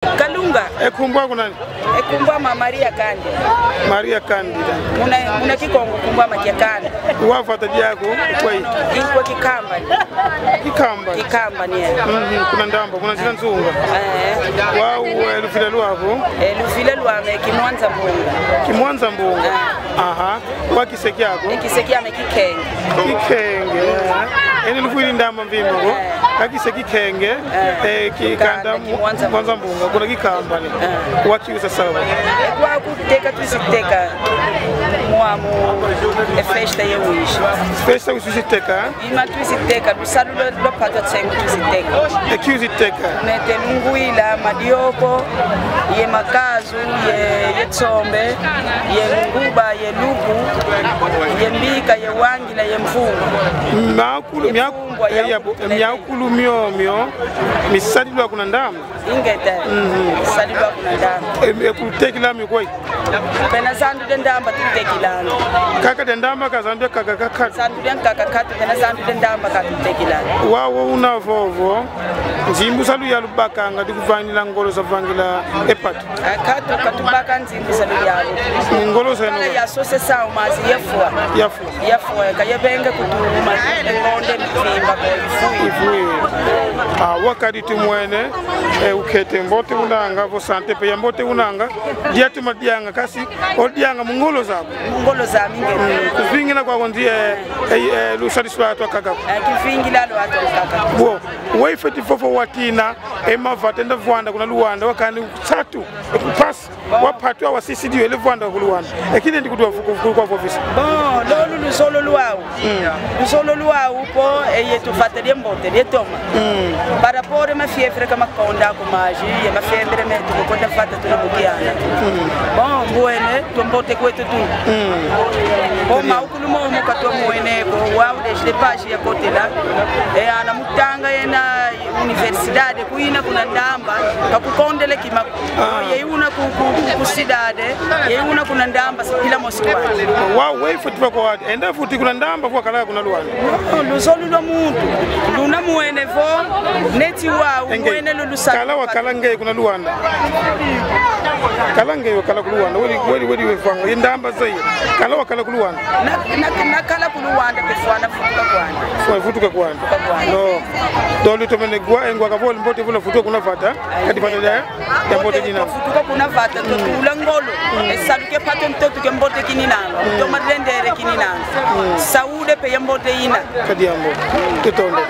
Kalunga. Ekumbwa kunani? Ekumbwa Maria Candida. Maria Candida. Muna kikongo kumbwa Makiakana. Wafata yako kwa hii? Iko Kikamba. Kikamba. Kikamba ni. Kuna ndamba, kuna zina nzunga. Wao elufile lwako? Elufile lwame Kimwanza Mbunga. Kimwanza Mbunga. Aha. Kwa kiseki yako? Kiseki ame Kikenge. Kikenge. Eni lufili ndamba mbimbo. Kakiseki kenge. Kikanda Kimwanza Mbunga. Kuna Kikamba ni. Wakiusa sawa. Kwa kuteka tuziteka. Muamu festa ye wish. Festa usiteka? Ima tuziteka dusalu lo pato tsengu tuziteka. Ekuziteka. Nete lunguila madioko ye makazu ye tsombe ye nguba ye lupu ye mbika ye wangila ye mfungu. Myakulu myomyo misadilwa kuna ndama. Ingeta. Misadilwa kuna ndama. Ekutekila mikoi. Pena sandu de ndamba tutekilana. Kaka de ndamba kazandu kaka kaka. Sandu de kaka katu pena sandu de ndamba katutekilana. Wawo una vovo. Nzimbu salu ya lubakanga dikuvanila ngolo zavangila epatu. Katu katubaka nzimbu salu ya lu. Ngolo sa no. Ya sose sa umazi yefua. Yefua kayebenga kutuma ngonde mvimba ko ifu. Wakati tumwene ukete mbote unanga vo sante pe mbote unanga diatu madianga kasi odianga mungolo zabo. Mungolo za minge. Kuvingina kwa ndie lusadiswa to kaka. Kivingila lo ato kaka. Wo waifeti fofo watina emavata nda vwanda kuna luwanda wakani tatu ekupasi wapatu awasisi dio ele vwanda ku luwanda ekine ndikutwa kwa office lolu lusolo luau lusolo luau po yetu fatele mbote letoma para pore ma fiefre kama konda ko maji ye ma fiefre me to ko da fata to bukiana buene to mbote kwetu tu ma ukulumo mo katwa muene ko wau de page ya kotela ana mutanga yena universidade kuina kuna ndamba kakukondele kima yeuna kusidade yeuna kuna ndamba kila mosikwa wow way futi kwa wadi enda futi kuna ndamba kwa kala kuna luwanda lusolu lo muntu luna muene vo neti wa muene lulusa kala wakala nge kuna luwanda kala nge wakala kuluwanda wali wefanga ndamba zai kala wakala kuluwanda na kala kuluwanda pefwana futuka kwanda no doli to mene gwa engwa ka vol mbote vula futuka kuna fata kati fata ya mbote dina futuka kuna fata to tula ngolo esaluke pato mtoto ke mbote kininanga to madendere kininanga saude pe mbote ina kadi ambo tutonde